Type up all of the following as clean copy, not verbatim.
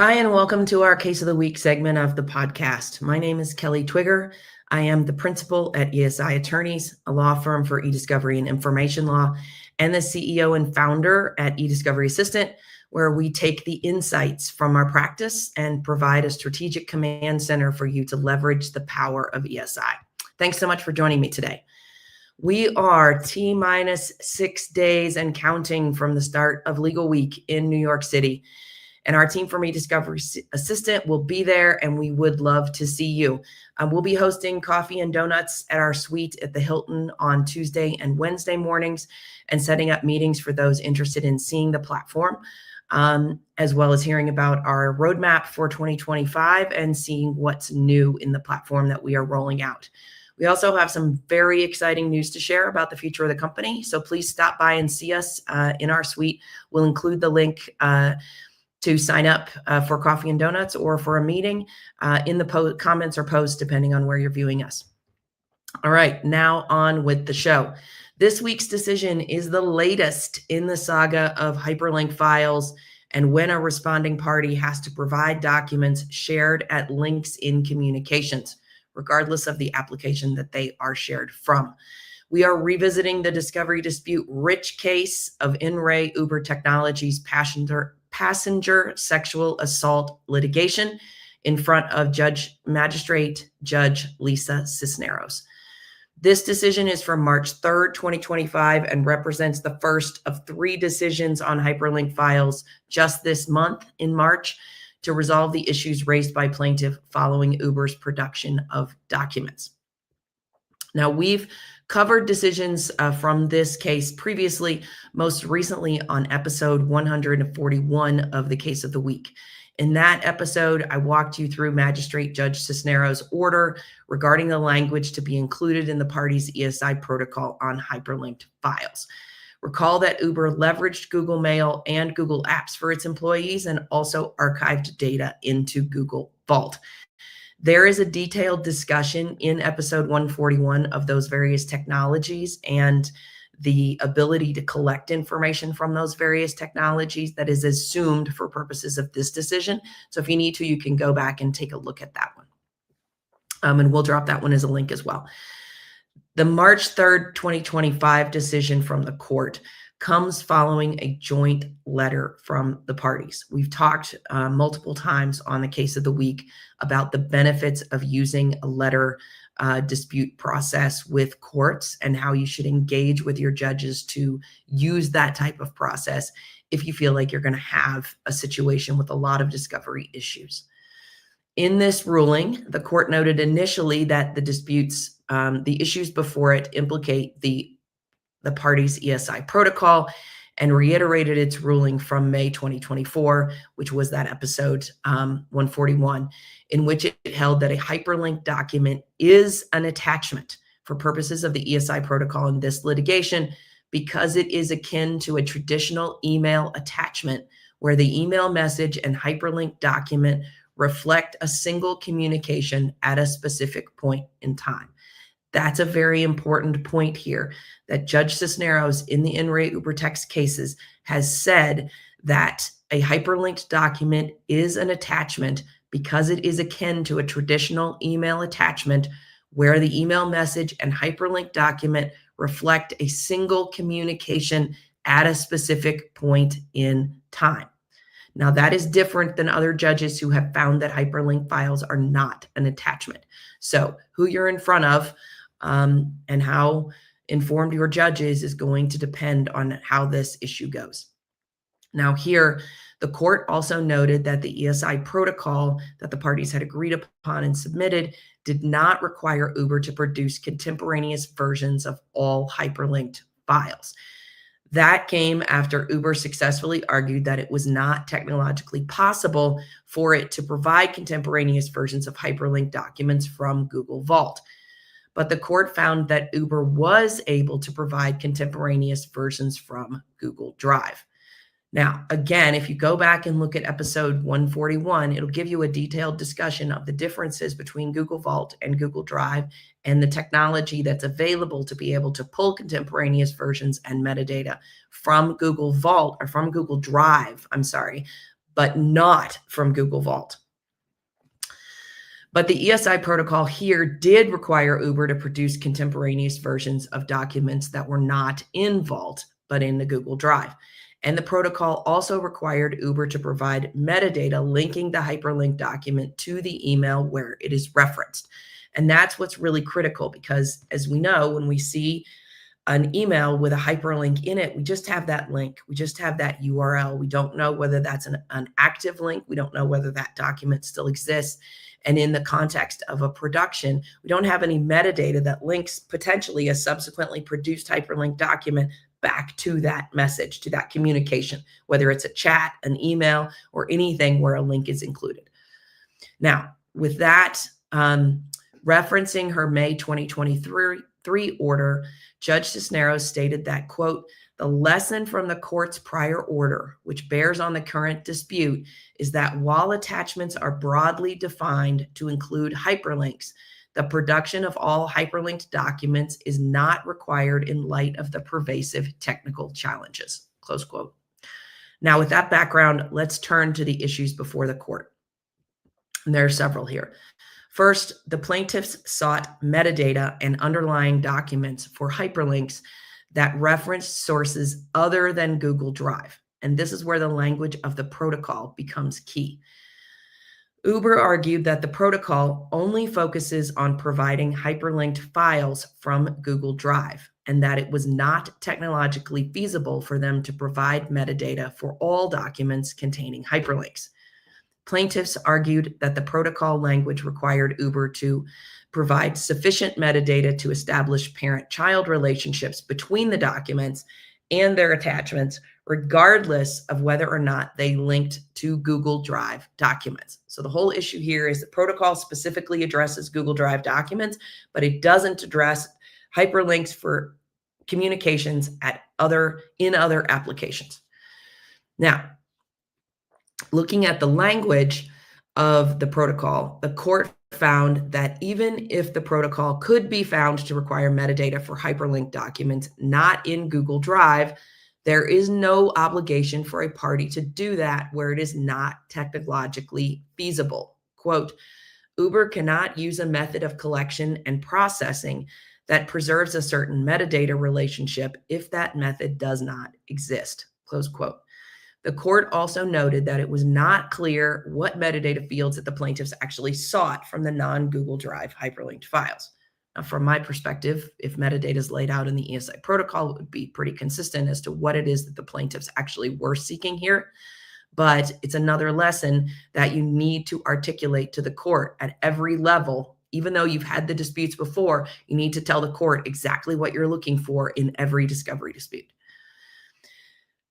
Hi, and welcome to our Case of the Week segment of the podcast. My name is Kelly Twigger. I am the principal at ESI Attorneys, a law firm for eDiscovery and information law, and the CEO and founder at eDiscovery Assistant, where we take the insights from our practice and provide a strategic command center for you to leverage the power of ESI. Thanks so much for joining me today. We are T-minus 6 days and counting from the start of legal week in New York City. And our team from eDiscovery Assistant will be there, and we would love to see you. We'll be hosting coffee and donuts at our suite at the Hilton on Tuesday and Wednesday mornings, and setting up meetings for those interested in seeing the platform, as well as hearing about our roadmap for 2025 and seeing what's new in the platform that we are rolling out. We also have some very exciting news to share about the future of the company, so please stop by and see us in our suite. We'll include the link to sign up for coffee and donuts or for a meeting in the comments or posts, depending on where you're viewing us. All right, now on with the show. This week's decision is the latest in the saga of hyperlinked files and when a responding party has to provide documents shared at links in communications, regardless of the application that they are shared from. We are revisiting the discovery dispute rich case of In-Ray Uber Technologies passenger sexual assault litigation in front of Magistrate Judge Lisa Cisneros. This decision is from March 3rd, 2025, and represents the first of 3 decisions on hyperlinked files just this month in March to resolve the issues raised by plaintiff following Uber's production of documents. Now, we've covered decisions from this case previously, most recently on episode 141 of the Case of the Week. In that episode, I walked you through Magistrate Judge Cisneros' order regarding the language to be included in the party's ESI protocol on hyperlinked files. Recall that Uber leveraged Google Mail and Google Apps for its employees and also archived data into Google Vault. There is a detailed discussion in episode 141 of those various technologies and the ability to collect information from those various technologies that is assumed for purposes of this decision. So if you need to, you can go back and take a look at that one. And we'll drop that one as a link as well. The March 3rd, 2025 decision from the court comes following a joint letter from the parties. We've talked multiple times on the Case of the Week about the benefits of using a letter dispute process with courts and how you should engage with your judges to use that type of process if you feel like you're going to have a situation with a lot of discovery issues. In this ruling, the court noted initially that the disputes, the issues before it implicate the party's ESI protocol, and reiterated its ruling from May 2024, which was that episode 141, in which it held that a hyperlinked document is an attachment for purposes of the ESI protocol in this litigation because it is akin to a traditional email attachment where the email message and hyperlinked document reflect a single communication at a specific point in time. That's a very important point here, that Judge Cisneros in the In-Ray Uber Text cases has said that a hyperlinked document is an attachment because it is akin to a traditional email attachment where the email message and hyperlinked document reflect a single communication at a specific point in time. Now, that is different than other judges who have found that hyperlinked files are not an attachment. So who you're in front of and how informed your judge is going to depend on how this issue goes. Now here, the court also noted that the ESI protocol that the parties had agreed upon and submitted did not require Uber to produce contemporaneous versions of all hyperlinked files. That came after Uber successfully argued that it was not technologically possible for it to provide contemporaneous versions of hyperlinked documents from Google Vault. But the court found that Uber was able to provide contemporaneous versions from Google Drive. Now, again, if you go back and look at episode 141, it'll give you a detailed discussion of the differences between Google Vault and Google Drive and the technology that's available to be able to pull contemporaneous versions and metadata from Google Vault or from Google Drive, but not from Google Vault. But the ESI protocol here did require Uber to produce contemporaneous versions of documents that were not in Vault, but in the Google Drive. And the protocol also required Uber to provide metadata linking the hyperlinked document to the email where it is referenced. And that's what's really critical, because as we know, when we see an email with a hyperlink in it, we just have that link. We just have that URL. We don't know whether that's an active link. We don't know whether that document still exists. And in the context of a production, we don't have any metadata that links potentially a subsequently produced hyperlinked document back to that message, to that communication, whether it's a chat, an email, or anything where a link is included. Now, with that, referencing her May 2023 order, Judge Cisneros stated that, quote, "The lesson from the court's prior order, which bears on the current dispute, is that while attachments are broadly defined to include hyperlinks, the production of all hyperlinked documents is not required in light of the pervasive technical challenges," close quote. Now, with that background, let's turn to the issues before the court. And there are several here. First, the plaintiffs sought metadata and underlying documents for hyperlinks that reference sources other than Google Drive. And this is where the language of the protocol becomes key. Uber argued that the protocol only focuses on providing hyperlinked files from Google Drive, and that it was not technologically feasible for them to provide metadata for all documents containing hyperlinks. Plaintiffs argued that the protocol language required Uber to provide sufficient metadata to establish parent-child relationships between the documents and their attachments, regardless of whether or not they linked to Google Drive documents. So the whole issue here is the protocol specifically addresses Google Drive documents, but it doesn't address hyperlinks for communications in other applications. Now, looking at the language of the protocol, the court found that even if the protocol could be found to require metadata for hyperlinked documents not in Google Drive, there is no obligation for a party to do that where it is not technologically feasible. Quote, "Uber cannot use a method of collection and processing that preserves a certain metadata relationship if that method does not exist," close quote. The court also noted that it was not clear what metadata fields that the plaintiffs actually sought from the non-Google Drive hyperlinked files. Now, from my perspective, if metadata is laid out in the ESI protocol, it would be pretty consistent as to what it is that the plaintiffs actually were seeking here. But it's another lesson that you need to articulate to the court at every level. Even though you've had the disputes before, you need to tell the court exactly what you're looking for in every discovery dispute.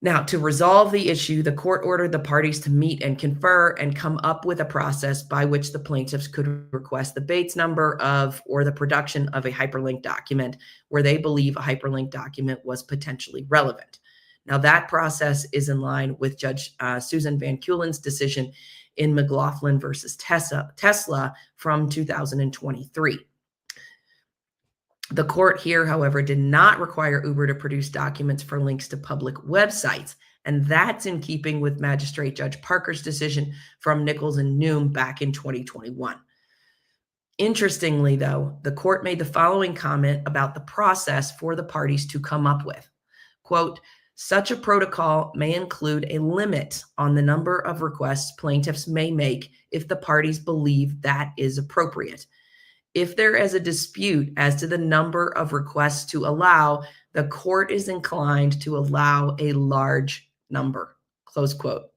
Now, to resolve the issue, the court ordered the parties to meet and confer and come up with a process by which the plaintiffs could request the Bates number of or the production of a hyperlinked document where they believe a hyperlinked document was potentially relevant. Now, that process is in line with Judge Susan Van Keulen's decision in McLaughlin versus Tesla from 2023. The court here, however, did not require Uber to produce documents for links to public websites, and that's in keeping with Magistrate Judge Parker's decision from Nichols and Noom back in 2021. Interestingly, though, the court made the following comment about the process for the parties to come up with. Quote, "Such a protocol may include a limit on the number of requests plaintiffs may make if the parties believe that is appropriate. If there is a dispute as to the number of requests to allow, the court is inclined to allow a large number," close quote.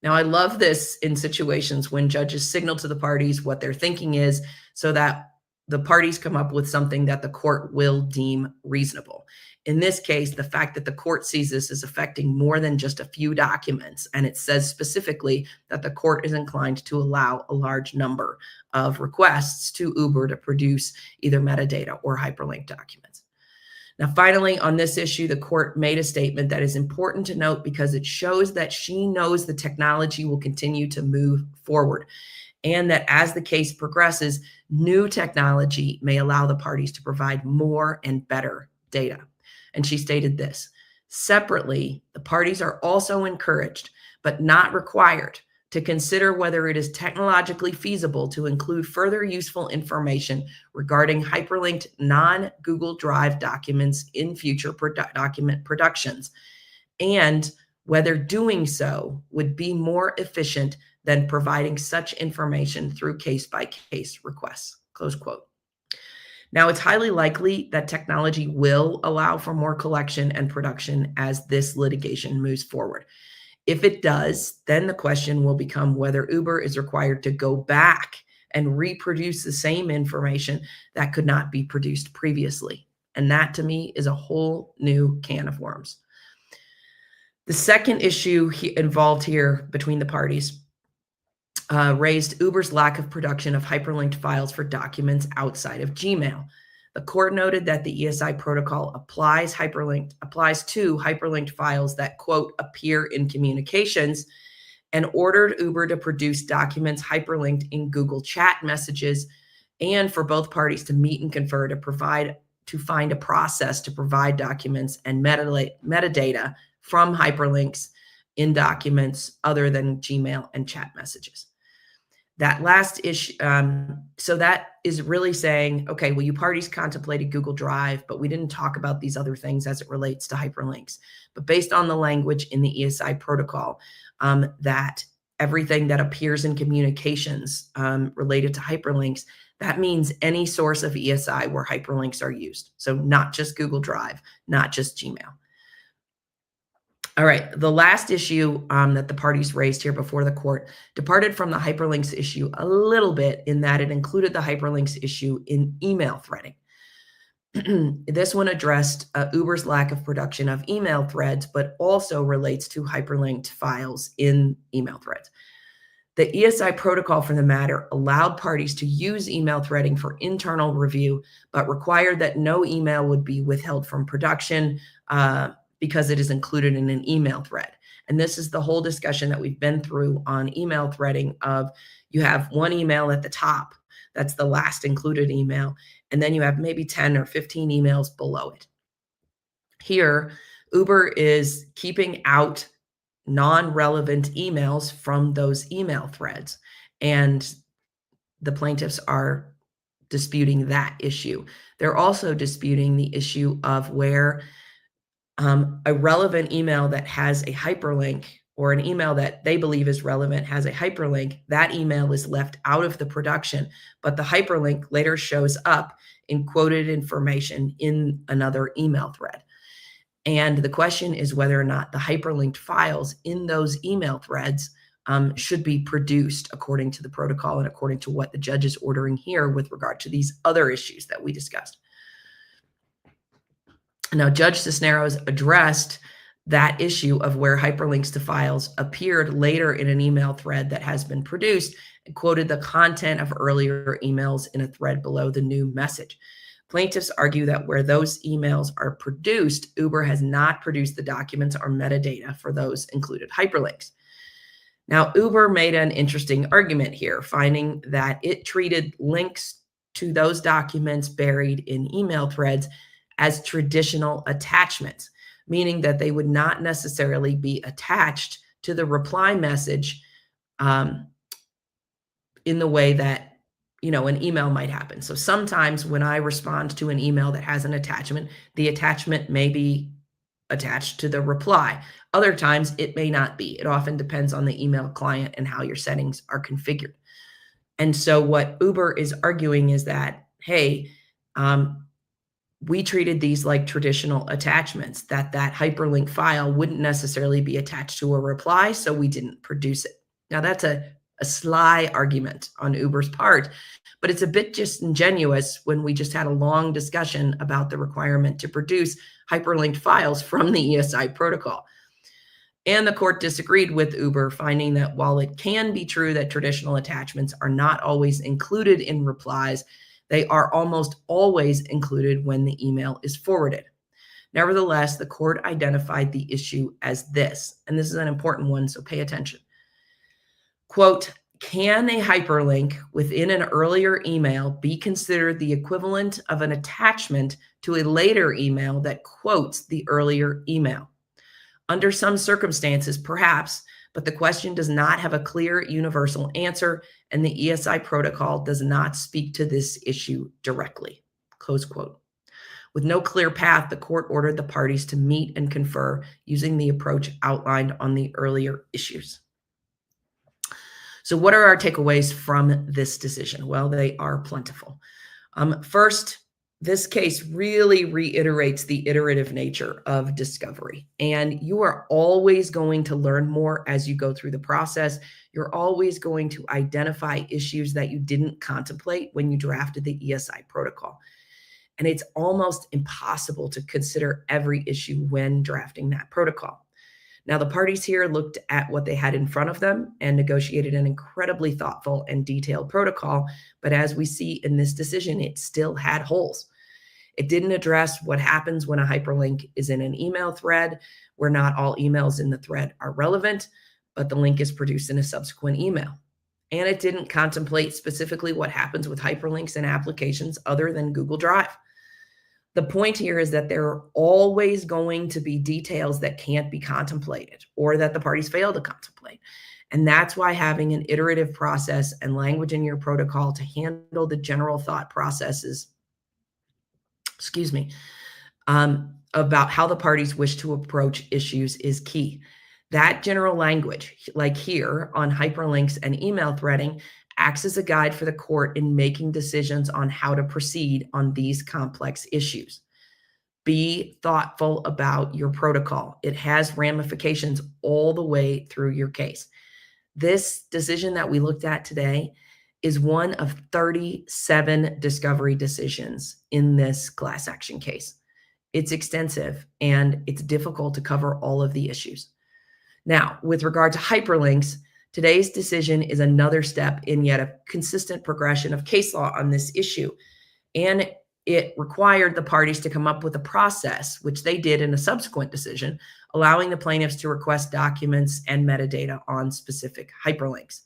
Now, I love this in situations when judges signal to the parties what their thinking is so that the parties come up with something that the court will deem reasonable. In this case, the fact that the court sees this as affecting more than just a few documents, and it says specifically that the court is inclined to allow a large number of requests to Uber to produce either metadata or hyperlinked documents. Now, finally, on this issue, the court made a statement that is important to note because it shows that she knows the technology will continue to move forward, and that as the case progresses, new technology may allow the parties to provide more and better data. And she stated this: "Separately, the parties are also encouraged but not required, to consider whether it is technologically feasible to include further useful information regarding hyperlinked non-Google Drive documents in future document productions, and whether doing so would be more efficient than providing such information through case-by-case requests, close quote. Now, it's highly likely that technology will allow for more collection and production as this litigation moves forward. If it does, then the question will become whether Uber is required to go back and reproduce the same information that could not be produced previously. And that, to me, is a whole new can of worms. The second issue involved here between the parties raised Uber's lack of production of hyperlinked files for documents outside of Gmail. The court noted that the ESI protocol applies to hyperlinked files that, quote, appear in communications, and ordered Uber to produce documents hyperlinked in Google chat messages, and for both parties to meet and confer to find a process to provide documents and metadata from hyperlinks in documents other than Gmail and chat messages. That last issue, so that is really saying, okay, well, you parties contemplated Google Drive, but we didn't talk about these other things as it relates to hyperlinks. But based on the language in the ESI protocol, that everything that appears in communications related to hyperlinks, that means any source of ESI where hyperlinks are used. So not just Google Drive, not just Gmail. All right, the last issue that the parties raised here before the court departed from the hyperlinks issue a little bit in that it included the hyperlinks issue in email threading. This one addressed Uber's lack of production of email threads, but also relates to hyperlinked files in email threads. The ESI protocol for the matter allowed parties to use email threading for internal review, but required that no email would be withheld from production because it is included in an email thread. And this is the whole discussion that we've been through on email threading of you have one email at the top, that's the last included email, and then you have maybe 10 or 15 emails below it. Here, Uber is keeping out non-relevant emails from those email threads, and the plaintiffs are disputing that issue. They're also disputing the issue of where a relevant email that has a hyperlink, or an email that they believe is relevant has a hyperlink, that email is left out of the production, but the hyperlink later shows up in quoted information in another email thread. And the question is whether or not the hyperlinked files in those email threads should be produced according to the protocol and according to what the judge is ordering here with regard to these other issues that we discussed. Now, Judge Cisneros addressed that issue of where hyperlinks to files appeared later in an email thread that has been produced and quoted the content of earlier emails in a thread below the new message. Plaintiffs argue that where those emails are produced, Uber has not produced the documents or metadata for those included hyperlinks. Now, Uber made an interesting argument here, finding that it treated links to those documents buried in email threads as traditional attachments, meaning that they would not necessarily be attached to the reply message in the way that, an email might happen. So sometimes when I respond to an email that has an attachment, the attachment may be attached to the reply. Other times it may not be. It often depends on the email client and how your settings are configured. And so what Uber is arguing is that, hey, we treated these like traditional attachments, that hyperlink file wouldn't necessarily be attached to a reply, so we didn't produce it. Now, that's a sly argument on Uber's part, but it's a bit disingenuous when we just had a long discussion about the requirement to produce hyperlinked files from the ESI protocol. And the court disagreed with Uber, finding that while it can be true that traditional attachments are not always included in replies, they are almost always included when the email is forwarded. Nevertheless, the court identified the issue as this, and this is an important one, so pay attention. Quote, can a hyperlink within an earlier email be considered the equivalent of an attachment to a later email that quotes the earlier email? Under some circumstances, perhaps, but the question does not have a clear universal answer, and the ESI protocol does not speak to this issue directly. Close quote. With no clear path, the court ordered the parties to meet and confer using the approach outlined on the earlier issues. So what are our takeaways from this decision? Well, they are plentiful. First, this case really reiterates the iterative nature of discovery, and you are always going to learn more as you go through the process. You're always going to identify issues that you didn't contemplate when you drafted the ESI protocol. And it's almost impossible to consider every issue when drafting that protocol. Now, the parties here looked at what they had in front of them and negotiated an incredibly thoughtful and detailed protocol. But as we see in this decision, it still had holes. It didn't address what happens when a hyperlink is in an email thread, where not all emails in the thread are relevant, but the link is produced in a subsequent email. And it didn't contemplate specifically what happens with hyperlinks in applications other than Google Drive. The point here is that there are always going to be details that can't be contemplated or that the parties fail to contemplate. And that's why having an iterative process and language in your protocol to handle the general thought processes, about how the parties wish to approach issues is key. That general language, like here on hyperlinks and email threading, acts as a guide for the court in making decisions on how to proceed on these complex issues. Be thoughtful about your protocol. It has ramifications all the way through your case. This decision that we looked at today is one of 37 discovery decisions in this class action case. It's extensive and it's difficult to cover all of the issues. Now, with regard to hyperlinks, today's decision is another step in yet a consistent progression of case law on this issue. And it required the parties to come up with a process, which they did in a subsequent decision, allowing the plaintiffs to request documents and metadata on specific hyperlinks.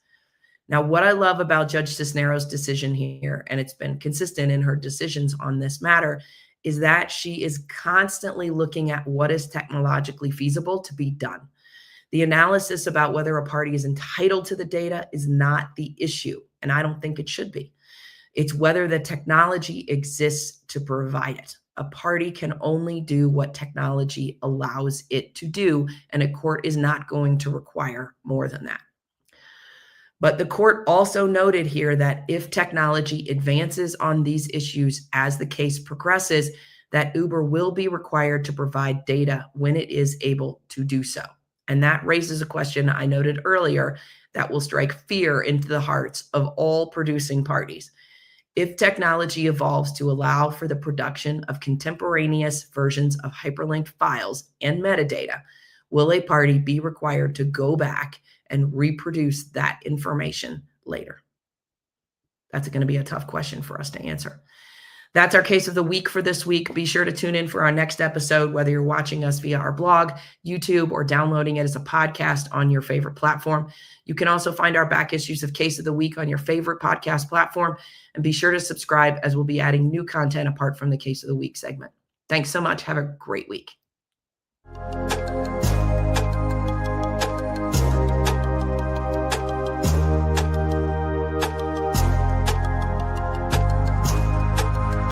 Now, what I love about Judge Cisneros' decision here, and it's been consistent in her decisions on this matter, is that she is constantly looking at what is technologically feasible to be done. The analysis about whether a party is entitled to the data is not the issue, and I don't think it should be. It's whether the technology exists to provide it. A party can only do what technology allows it to do, and a court is not going to require more than that. But the court also noted here that if technology advances on these issues as the case progresses, that Uber will be required to provide data when it is able to do so. And that raises a question I noted earlier that will strike fear into the hearts of all producing parties. If technology evolves to allow for the production of contemporaneous versions of hyperlinked files and metadata, will a party be required to go back and reproduce that information later? That's going to be a tough question for us to answer. That's our case of the week for this week. Be sure to tune in for our next episode, whether you're watching us via our blog, YouTube, or downloading it as a podcast on your favorite platform. You can also find our back issues of Case of the Week on your favorite podcast platform. And be sure to subscribe, as we'll be adding new content apart from the Case of the Week segment. Thanks so much. Have a great week.